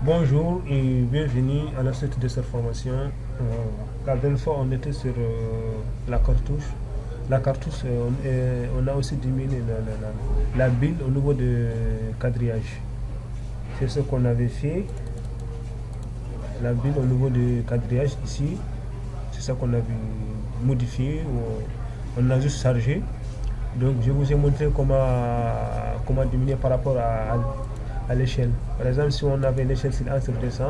Bonjour et bienvenue à la suite de cette formation. La dernière fois, on était sur la cartouche. La cartouche, on a aussi diminué la bille au niveau de quadrillage. C'est ce qu'on avait fait. La bille au niveau de quadrillage ici, c'est ça qu'on avait modifié. On a juste chargé. Donc, je vous ai montré comment diminuer par rapport à l'échelle. Par exemple, si on avait l'échelle sur 1 sur 200,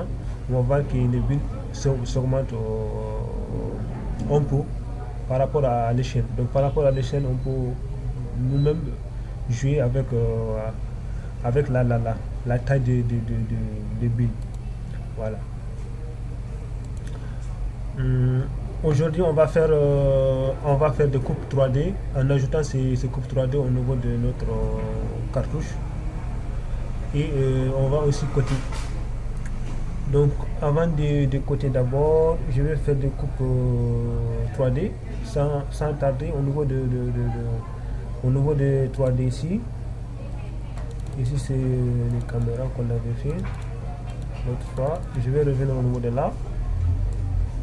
on va voir que les bulles s'augmentent un peu par rapport à l'échelle. Donc, par rapport à l'échelle, on peut nous-mêmes jouer avec la taille de bulles. Voilà. Aujourd'hui, on va faire des coupes 3D en ajoutant ces coupes 3D au niveau de notre cartouche. Et on va aussi coter. Donc, avant de coter d'abord, je vais faire des coupes 3D sans tarder au niveau de 3D ici. Ici, c'est les caméras qu'on avait fait l'autre fois. Je vais revenir au niveau de là.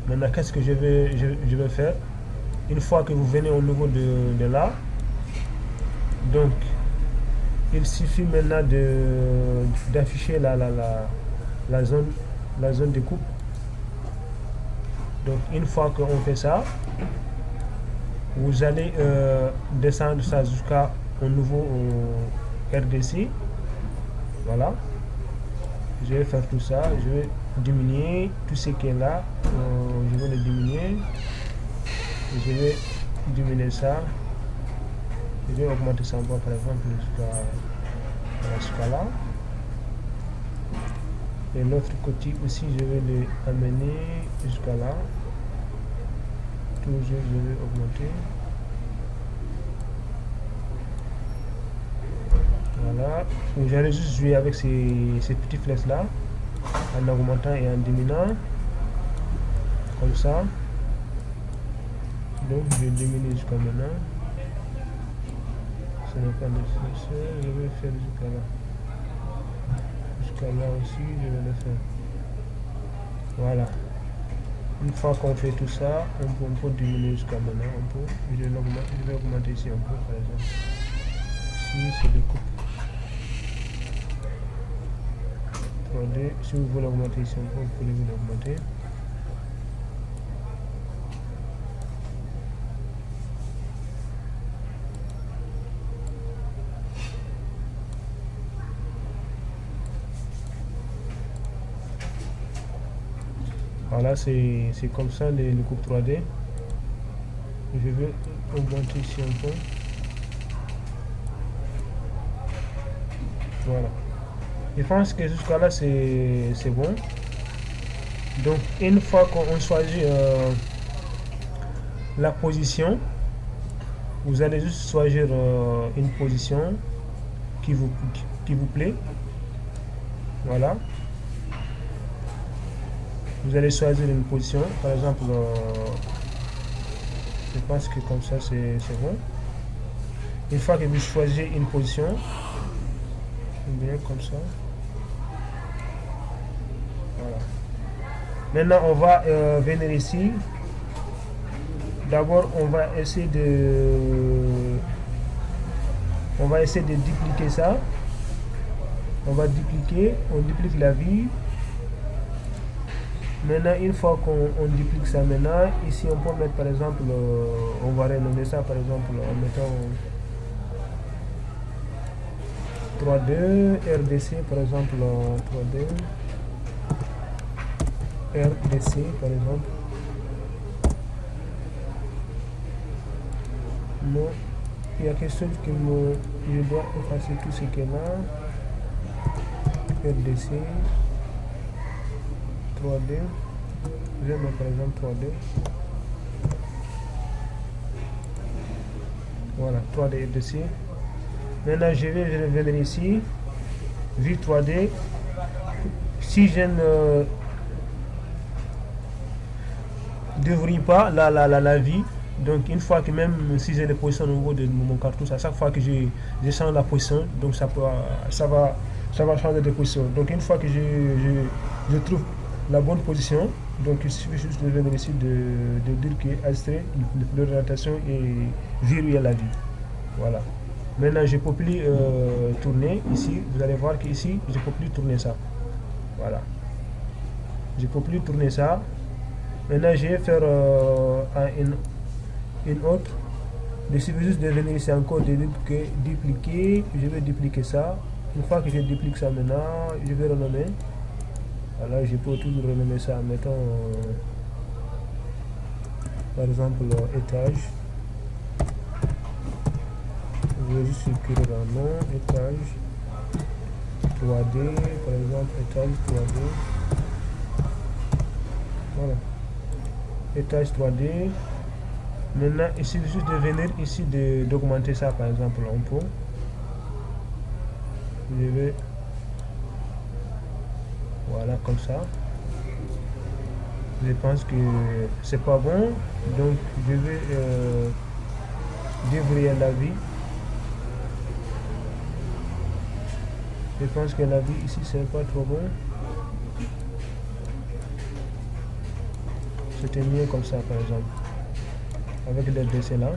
Maintenant, qu'est-ce que je vais faire? Une fois que vous venez au niveau de là, donc il suffit maintenant d'afficher la zone de coupe. Donc une fois qu'on fait ça, vous allez descendre ça jusqu'au niveau RDC. Voilà. Je vais faire tout ça. Je vais diminuer tout ce qui est là. Je vais le diminuer. Je vais diminuer ça. Je vais augmenter ça encore par exemple jusqu'à là. Et l'autre côté aussi, je vais le amener jusqu'à là. Toujours, je vais augmenter. Voilà. Vous allez juste jouer avec ces petits flèches là, en augmentant et en diminuant. Comme ça. Donc, je diminue jusqu'à maintenant. Ce n'est pas nécessaire. Je vais faire jusqu'à là. Jusqu'à là aussi, je vais le faire. Voilà. Une fois qu'on fait tout ça, on peut diminuer jusqu'à maintenant. Je vais augmenter ici un peu, par exemple. Ici, c'est le coupe 3D. Si vous voulez augmenter ici un peu, vous pouvez l'augmenter. Voilà, c'est comme ça les coupes 3D. Je vais augmenter ici un peu. Voilà. Je pense que jusqu'à là c'est bon. Donc une fois qu'on choisit la position, vous allez juste choisir une position qui vous plaît. Voilà. Vous allez choisir une position, par exemple, je pense que comme ça c'est bon. Une fois que vous choisissez une position, bien comme ça. Voilà. Maintenant, on va venir ici. D'abord, on va essayer de dupliquer ça. On va dupliquer, on duplique la vue. Maintenant, une fois qu'on duplique ça maintenant, ici on peut mettre par exemple, on va renommer ça par exemple en mettant 3D, RDC par exemple, 3D, RDC par exemple. Non, il y a quelque chose que je dois effacer tout ce qui est là. RDC. 3D. Je vais mettre par exemple 3D. Voilà, 3D dessus. Maintenant, je vais venir ici. Vue 3D. Si je ne déverrouille pas la vie, donc une fois que même si j'ai les positions au niveau de mon cartouche, à chaque fois que je change la position, donc ça ça va changer de position. Donc une fois que je trouve la bonne position, donc il suffit juste de venir ici de dire que astreint l'orientation est verrouillée à vie. Voilà. Maintenant je ne peux plus tourner ici. Vous allez voir qu'ici je ne peux plus tourner ça. Voilà. Je ne peux plus tourner ça. Maintenant je vais faire une autre. Il suffit juste de venir ici encore, de dire que dupliquer. Je vais dupliquer ça. Une fois que je duplique ça maintenant, je vais renommer. Alors je peux toujours renommer ça, mettons par exemple étage. Je vais juste écrire un nom, étage 3D, par exemple étage 3D. Voilà. Étage 3D. Maintenant, il suffit juste de venir ici d'augmenter ça, par exemple, un peu. Je vais, voilà, comme ça. Je pense que c'est pas bon, donc je vais déverrouiller la vie. Je pense que la vie ici c'est pas trop bon. C'était mieux comme ça, par exemple. Avec les décès là,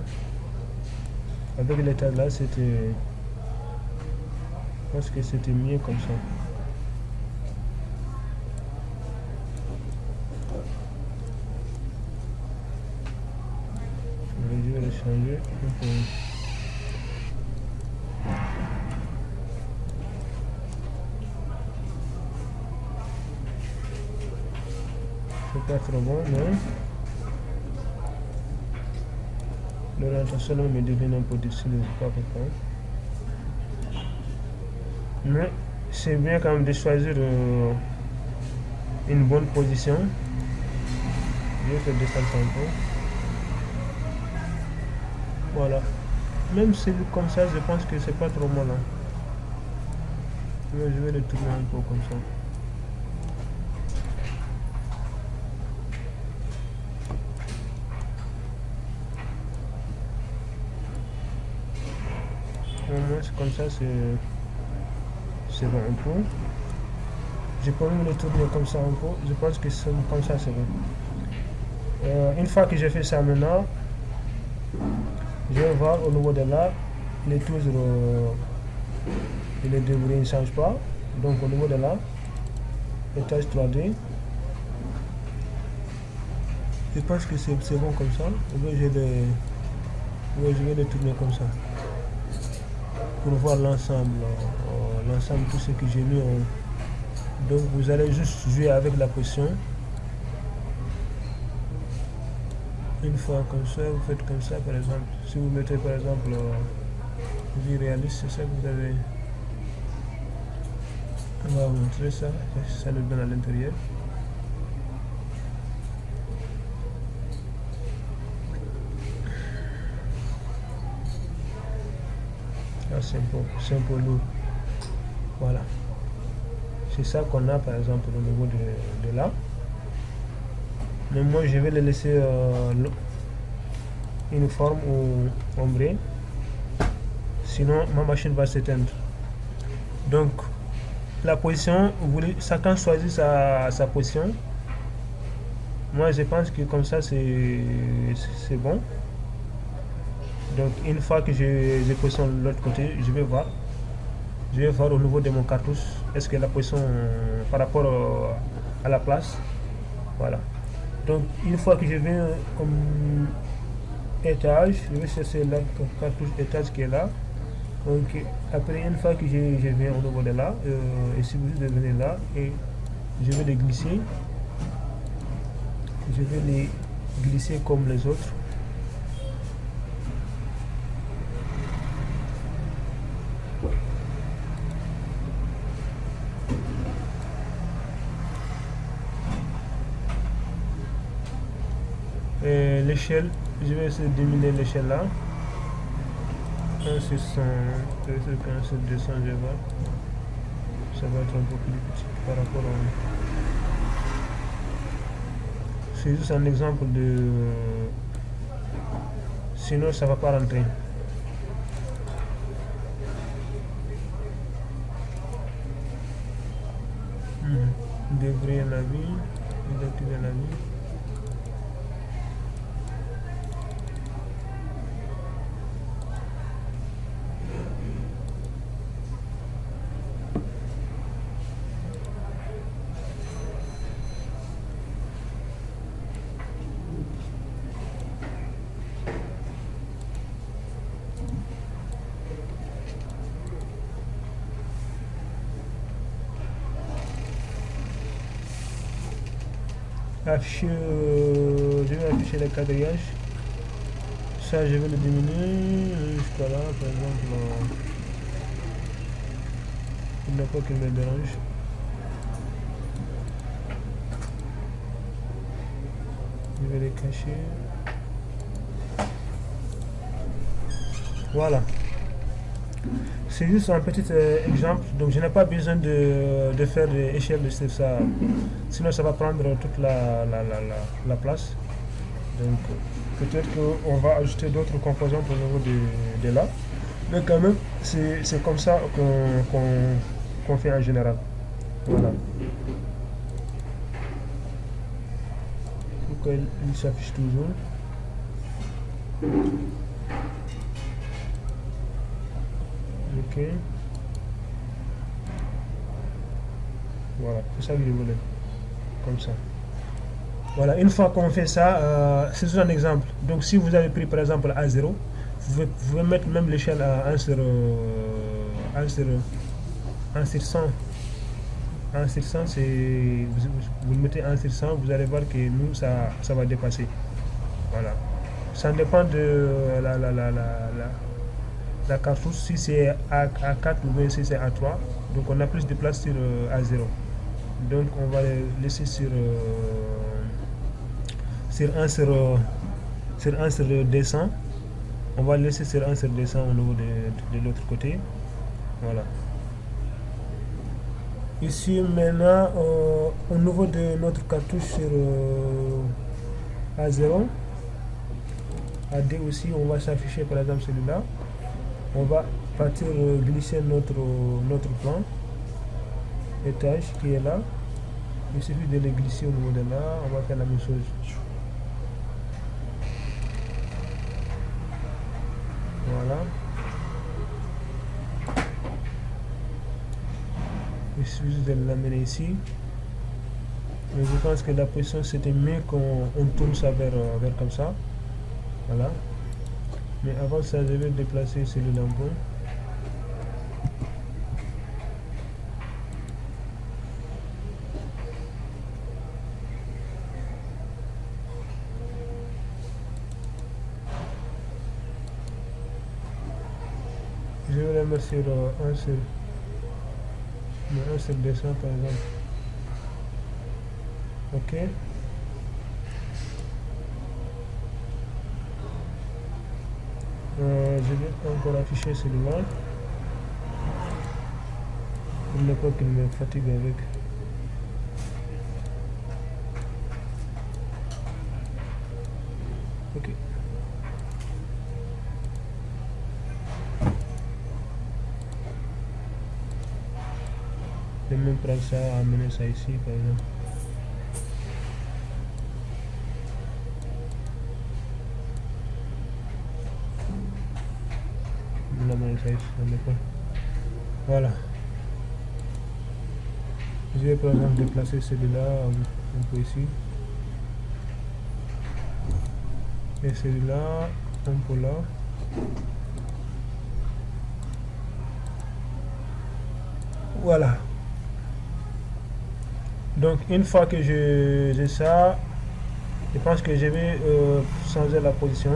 avec l'état là, c'était, je pense que c'était mieux comme ça. Je vais le changer. C'est pas trop bon, mais l'orientation me devient un peu difficile, je ne sais pas pourquoi. Mais c'est bien quand même de choisir une bonne position. Je vais faire descendre ça un peu. Voilà. Même si comme ça, je pense que c'est pas trop mal. Hein. Mais je vais le tourner un peu comme ça. Au moins comme ça, c'est bon un peu. Je peux même le tourner comme ça un peu. Je pense que comme ça c'est bon. Une fois que j'ai fait ça maintenant, je vais voir au niveau de là, les toujours les débris ne changent pas. Donc au niveau de là, étage 3D, je pense que c'est bon comme ça. Je vais le tourner comme ça. Pour voir l'ensemble, tout ce que j'ai mis. Donc vous allez juste jouer avec la position. Une fois comme ça, vous faites comme ça par exemple. Si vous mettez par exemple vie réaliste, c'est ça que vous avez. On va vous montrer ça, ça le donne à l'intérieur. Là c'est un peu lourd. Voilà. C'est ça qu'on a par exemple au niveau de là. Mais moi je vais le laisser uniforme ou ombré. Sinon ma machine va s'éteindre. Donc la position, chacun choisit sa position. Moi je pense que comme ça c'est bon. Donc une fois que je positionne de l'autre côté, je vais voir au niveau de mon cartouche, est-ce que la position par rapport à la place. Voilà. Donc une fois que je viens comme étage, je vais chercher la cartouche étage qui est là. Donc après une fois que je viens au niveau de là, il suffit juste de venir là et je vais les glisser. Je vais les glisser comme les autres. L'échelle, je vais essayer de diminuer l'échelle là. 1 sur 100, 1 sur 200, je vois. Ça va être un peu plus petit par rapport à. C'est juste un exemple de. Sinon, ça ne va pas rentrer. Déverrouiller la vie, désactiver la vie. Je vais afficher le quadrillage. Ça, je vais le diminuer jusqu'à là, par exemple. Il n'y a pas qu'il me dérange. Je vais les cacher. Voilà. C'est juste un petit exemple, donc je n'ai pas besoin de faire des échelles sur ça, sinon ça va prendre toute la place. Donc peut-être qu'on va ajouter d'autres composantes au niveau de là, mais quand même c'est comme ça qu'on fait en général. Voilà. Pour qu'il s'affiche toujours. Ok. Voilà, c'est ça que je voulais. Comme ça. Voilà, une fois qu'on fait ça, c'est juste un exemple. Donc si vous avez pris par exemple A0, vous pouvez mettre même l'échelle à 1 sur 100. 1 sur 100, vous le mettez 1 sur 100, vous allez voir que nous, ça va dépasser. Voilà. Ça dépend de la cartouche, si c'est A4 ou bien si c'est A3, donc on a plus de place sur A0. Donc on va le laisser sur 1 sur 200. On va le laisser sur 1 sur 200 au niveau de l'autre côté. Voilà. Ici maintenant, au niveau de notre cartouche sur A0, AD aussi, on va s'afficher par exemple celui-là. On va partir glisser notre plan étage qui est là. Il suffit de le glisser au niveau de là. On va faire la même chose. Voilà. Il suffit de l'amener ici. Mais je pense que la position c'était mieux qu'on tourne ça vers comme ça. Voilà. Mais avant ça, je vais déplacer celui-là un peu. Je vais le mettre sur 1 sur 200 par exemple. Ok. Je vais encore afficher celui-là pour ne pas qu'il me fatigue avec. Ok. Je vais même prendre ça, amener ça ici par exemple. Voilà. Je vais par exemple déplacer celui-là un peu ici. Et celui-là un peu là. Voilà. Donc une fois que j'ai ça, je pense que je vais changer la position.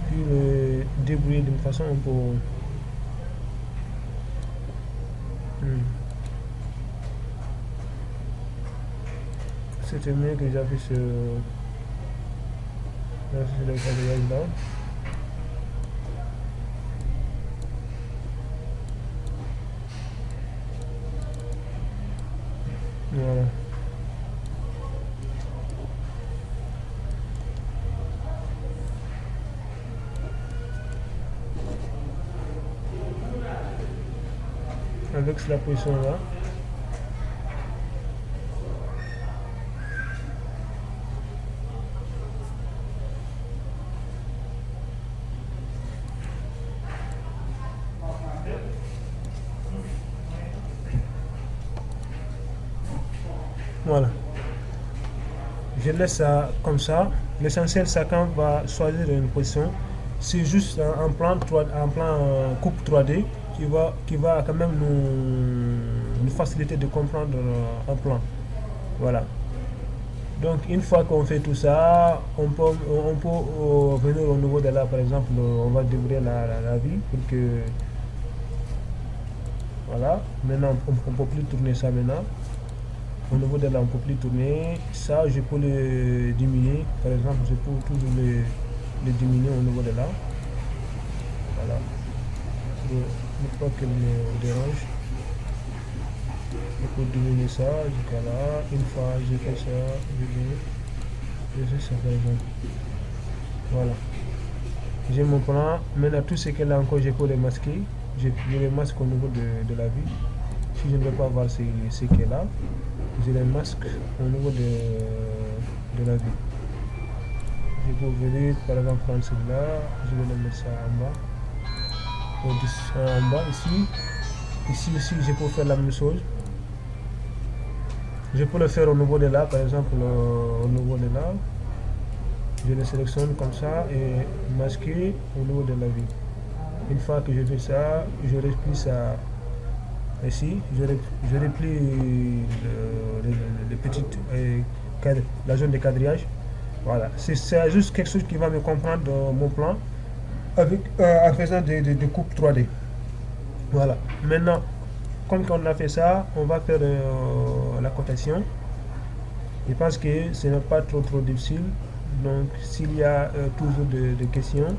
Puis le débrouiller d'une façon un peu. C'était mieux que j'affiche le quadrillage là. Voilà. Avec la position là. Voilà. Je laisse ça comme ça. L'essentiel, chacun va choisir une position. C'est juste un plan, coupe 3D qui va quand même nous faciliter de comprendre un plan. Voilà. Donc une fois qu'on fait tout ça, on peut venir au niveau de là, par exemple, on va dérouler la vie pour que... Voilà. Maintenant, on ne peut plus tourner ça maintenant. Au niveau de là, on ne peut plus tourner. Ça, je peux le diminuer. Par exemple, je peux toujours le diminuer au niveau de là. Voilà. Pour ne pas qu'il me dérange. Je peux diminuer ça jusqu'à là. Une fois j'ai fait ça, je fais ça par exemple. Voilà. J'ai mon plan. Maintenant, tout ce qu'elle a encore, je peux le masquer. Je le masque au niveau de la vie. Si je ne veux pas voir ce qu'elle a, je le masque au niveau de la vie. Je peux venir par exemple prendre celui-là, je vais le mettre ça en bas ici. Ici, je peux faire la même chose. Je peux le faire au niveau de là, par exemple au niveau de là. Je le sélectionne comme ça et masquer au niveau de la vie. Une fois que je fais ça, je replie ça ici. Je replie la zone de quadrillage. Voilà. C'est juste quelque chose qui va me comprendre mon plan en faisant des coupes 3D. Voilà. Maintenant, comme on a fait ça, on va faire la cotation. Je pense que ce n'est pas trop difficile. Donc, s'il y a toujours des questions,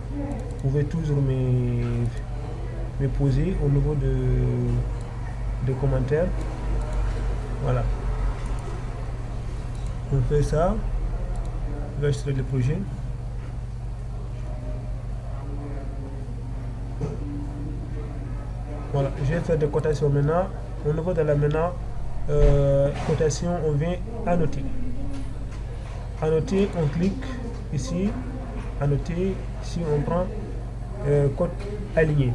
vous pouvez toujours me poser au niveau de commentaires. Voilà. On fait ça. Je vais extraire le projet. Voilà, je vais faire des cotations maintenant. Au niveau de la cotation, on vient annoter. Annoter, on clique ici. Annoter, ici on prend code aligné.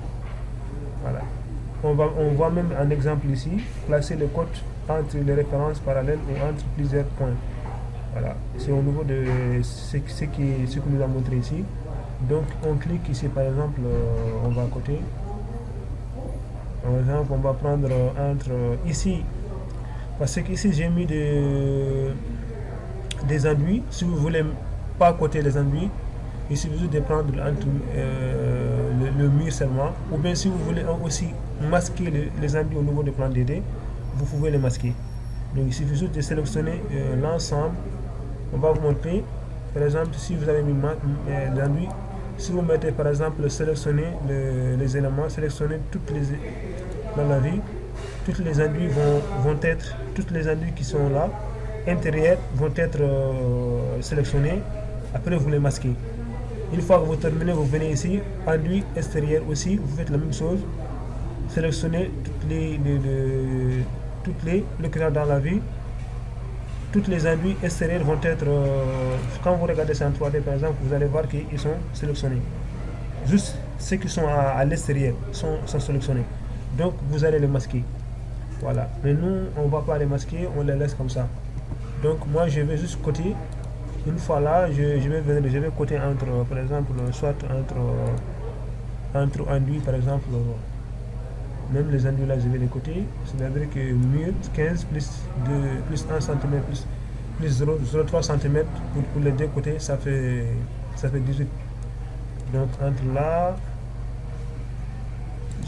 Voilà. On voit même un exemple ici. Placer le code entre les références parallèles ou entre plusieurs points. Voilà. C'est au niveau de ce que nous a montré ici. Donc on clique ici par exemple, on va à côté. Par exemple, on va prendre entre ici, parce que ici j'ai mis des enduits. Si vous voulez pas coter les enduits, il suffit de prendre entre le mur seulement, ou bien si vous voulez aussi masquer les enduits au niveau du plan DD, vous pouvez les masquer. Donc il suffit juste de sélectionner l'ensemble. On va vous montrer, par exemple, si vous avez mis l'enduit. Si vous mettez par exemple sélectionner les éléments, sélectionner dans la vie, toutes les enduits toutes les enduits qui sont là, intérieurs, vont être sélectionnés. Après vous les masquez. Une fois que vous terminez, vous venez ici, enduit extérieur aussi, vous faites la même chose. Sélectionnez le clair dans la vie. Toutes les enduits extérieurs vont être, quand vous regardez ça en 3D par exemple, vous allez voir qu'ils sont sélectionnés. Juste ceux qui sont à l'extérieur sont sélectionnés. Donc vous allez les masquer. Voilà. Mais nous, on ne va pas les masquer, on les laisse comme ça. Donc moi, je vais juste coter. Une fois là, je vais coter entre, par exemple, soit entre enduits, par exemple, même les enduits là, je vais les coter. C'est-à-dire que mur 15 plus 1 cm plus 0,3 cm pour les deux côtés, ça fait 18. Donc entre là,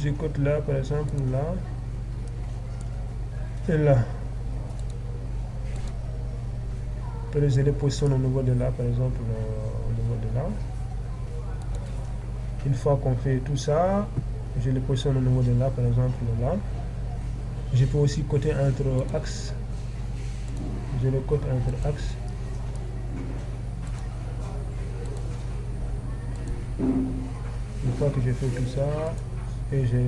je cote là, par exemple, là et là. Après, je les positionne au niveau de là, par exemple, au niveau de là. Une fois qu'on fait tout ça, je les positionne au niveau de là, par exemple, là. Je peux aussi coter entre axes. Je les cote entre axes. Une fois que j'ai fait tout ça, et je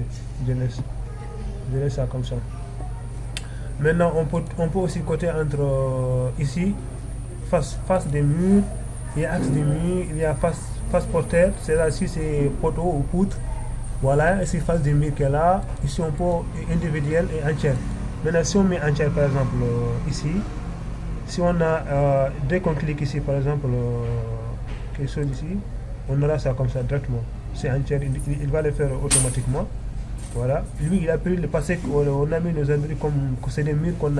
laisse ça comme ça. Maintenant, on peut aussi coter entre ici, face des murs, il y a axe des murs, il y a face porteur, c'est là, ici c'est poteau ou poutre. Voilà, ici face des murs qu'elle a, ici on peut individuel et entière. Maintenant, si on met entière par exemple ici, si on a, dès qu'on clique ici, par exemple, quelque chose ici, on aura ça comme ça directement. C'est entier, il va le faire automatiquement. Voilà. Lui, il a pris le passé qu'on a mis nos enduits comme c'est des murs qu'on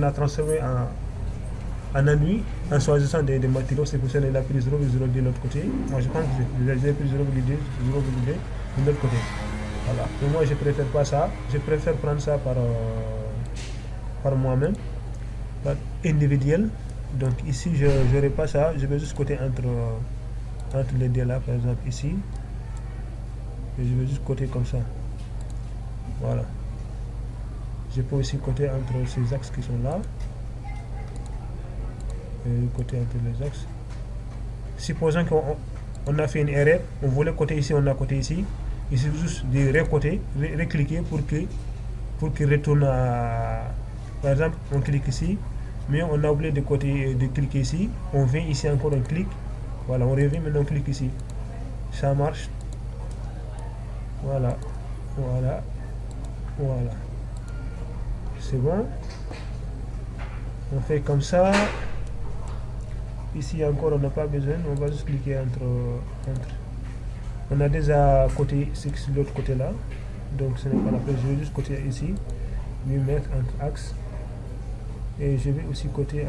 a transformé en enduit en choisissant des matériaux. C'est pour ça qu'il a pris 0,02 de l'autre côté. Moi, je pense que j'ai pris 0,2 de l'autre côté. Voilà. Mais moi, je préfère pas ça. Je préfère prendre ça par moi-même, par individuel. Donc ici, je n'aurai pas ça. Je vais juste côté entre les deux là, par exemple ici. Et je vais juste côté comme ça. Voilà. Je peux aussi côté entre ces axes qui sont là. Et côté entre les axes. Supposons qu'on a fait une erreur. On voulait côté ici, on a côté ici. Il suffit juste de recoter, recliquer pour qu'il retourne à... Par exemple, on clique ici. Mais on a oublié de cliquer ici. On vient ici encore, on clique. Voilà, on revient, maintenant on clique ici. Ça marche. Voilà, voilà, voilà. C'est bon. On fait comme ça. Ici encore, on n'a pas besoin. On va juste cliquer entre. On a déjà côté l'autre côté là. Donc ce n'est pas la peine. Je vais juste côté ici. Lui mettre entre axes. Et je vais aussi côté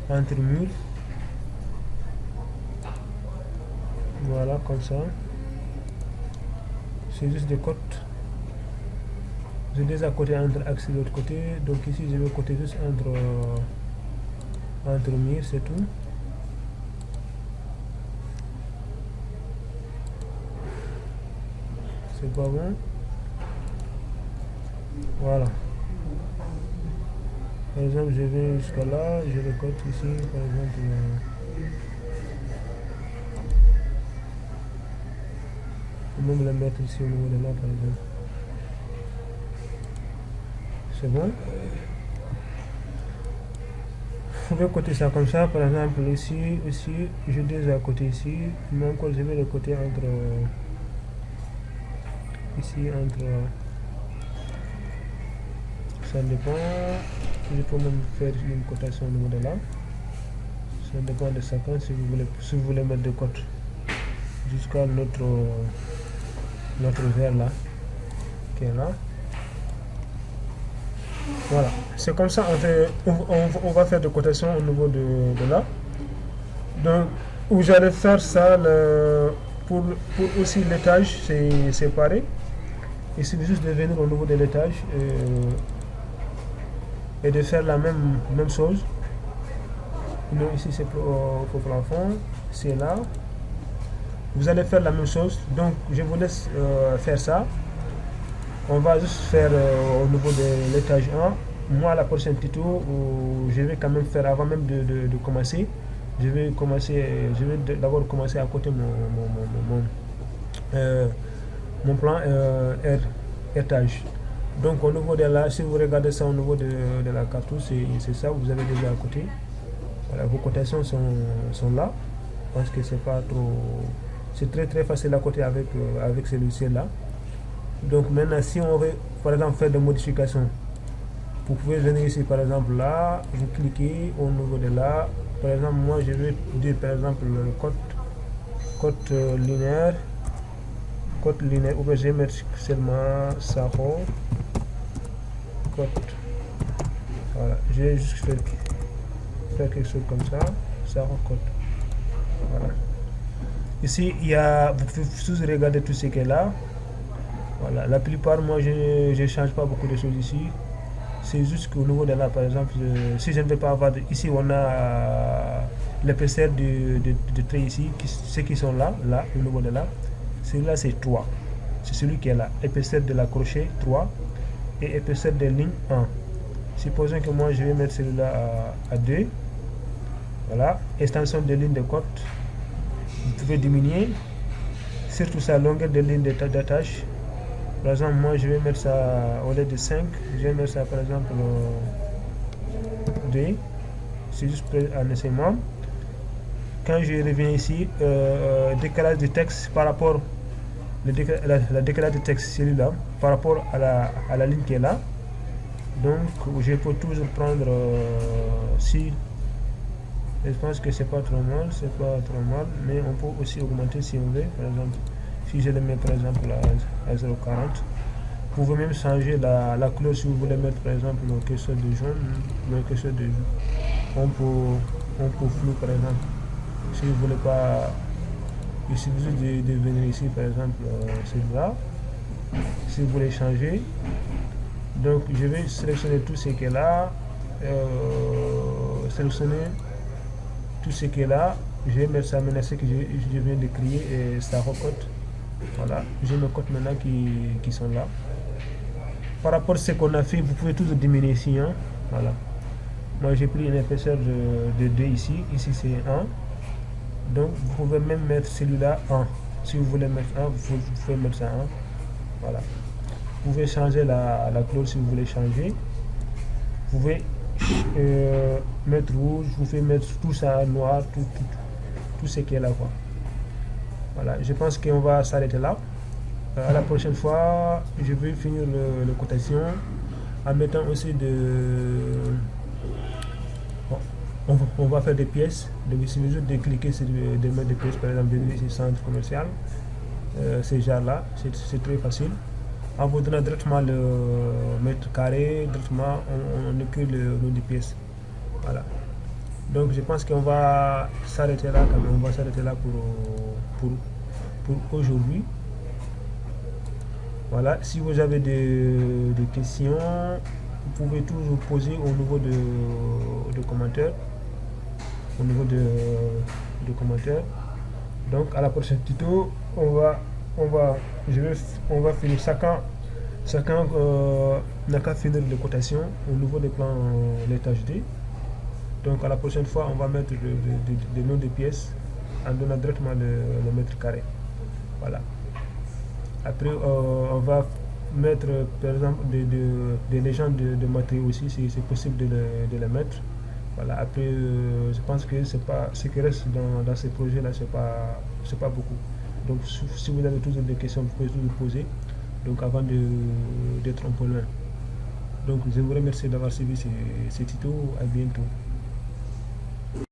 entre murs. Voilà, comme ça. C'est juste des côtes. J'ai déjà côté entre axe de l'autre côté. Donc ici, je vais côté juste entre murs, c'est tout. C'est pas bon. Voilà. Par exemple, je vais jusqu'à là, je le cote ici, par exemple. On peut même le mettre ici au niveau de là, par exemple. C'est bon. Je vais coter ça comme ça, par exemple, ici, je déjà côté ici, mais encore je vais le côté entre. Ici, entre. Ça dépend. Je peux même faire une cotation au niveau de là. Ça dépend de 50 si vous voulez mettre des cotes jusqu'à notre verre là qui est là. Voilà, c'est comme ça on va faire des cotations au niveau de là. Donc où j'allais faire ça pour aussi l'étage, c'est séparé. Il suffit juste de venir au niveau de l'étage et de faire la même chose. Donc ici c'est pour plafond, c'est là. Vous allez faire la même chose. Donc je vous laisse faire ça. On va juste faire au niveau de l'étage 1. Moi, la prochaine tuto, je vais quand même faire avant même de commencer. Je vais d'abord commencer à côté mon plan étage. Donc au niveau de là, si vous regardez ça au niveau de la cartouche, c'est ça, vous avez déjà à côté. Voilà, vos cotations sont là. Je pense que c'est pas trop. C'est très facile à côté avec celui-ci là. Donc maintenant, si on veut par exemple faire des modifications, vous pouvez venir ici par exemple là, vous cliquez au niveau de là. Par exemple, moi je vais dire par exemple le cote linéaire, ou bien je vais mettre seulement Sahor cote. Voilà, je vais juste faire quelque chose comme ça, Sahor cote. Voilà. Ici, vous pouvez tous regarder tout ce qui est là. Voilà, la plupart, moi, je ne change pas beaucoup de choses ici. C'est juste qu'au niveau de là, par exemple, si je ne vais pas avoir... ici, on a l'épaisseur de trait ici, ceux qui sont là, au niveau de là. Celui-là, c'est 3. C'est celui qui est là. Épaisseur de la crochet, 3. Et épaisseur de ligne, 1. Supposons que moi, je vais mettre celui-là à 2. Voilà. Extension de ligne de côte. Vous pouvez diminuer. Surtout sa longueur de ligne d'attache. Par exemple, moi je vais mettre ça au lieu de 5, je vais mettre ça par exemple 2. C'est juste un essayement. Quand je reviens ici, décalage de texte par rapport la décalage de texte celui-là par rapport à la ligne qui est là. Donc je peux toujours prendre si je pense que c'est pas trop mal, mais on peut aussi augmenter si on veut. Par exemple, si je le mets par exemple à 0,40, vous pouvez même changer la couleur si vous voulez mettre par exemple quelque chose de jaune, quelque chose de on peut flou par exemple. Si vous voulez pas, il suffit de venir ici par exemple celui-là. Si vous voulez changer, donc je vais sélectionner tout ce qui est là, sélectionner tout ce qui est là, je vais mettre ça maintenant ce que je viens de créer et ça recote. Voilà, j'ai mes codes maintenant qui sont là. Par rapport à ce qu'on a fait, vous pouvez toujours diminuer ici. Hein. Voilà. Moi j'ai pris une épaisseur de 2 ici c'est 1. Donc vous pouvez même mettre celui-là 1. Si vous voulez mettre 1, vous pouvez mettre ça 1. Voilà. Vous pouvez changer la couleur si vous voulez changer. Vous pouvez mettre rouge, vous pouvez mettre tout ça noir, tout ce qui est là quoi. Voilà, je pense qu'on va s'arrêter là. À la prochaine fois, je vais finir le cotation en mettant aussi on va faire des pièces. Donc il suffit juste de cliquer sur de mettre des pièces, par exemple venir ici centre commercial. Ces genres-là, c'est très facile. En vous donnant directement le mètre carré, directement on écrit le nom des pièces. Voilà. Donc je pense qu'on va s'arrêter là quand même. On va s'arrêter là pour aujourd'hui. Voilà. Si vous avez des questions, vous pouvez toujours poser au niveau de commentaires. Au niveau de commentaires. Donc à la prochaine tuto, on va finir chacun n'a qu'à finir les cotations au niveau des plans l'étage D. Donc à la prochaine fois, on va mettre le nom des pièces en donnant directement le mètre carré. Voilà. Après, on va mettre par exemple des légendes de matériaux aussi, si c'est possible de les mettre. Voilà. Après, je pense que c'est pas ce qui reste dans ces projets-là, c'est pas beaucoup. Donc si vous avez toujours des questions, vous pouvez toujours poser. Donc avant d'être un peu loin. Donc je vous remercie d'avoir suivi ces tutos. À bientôt.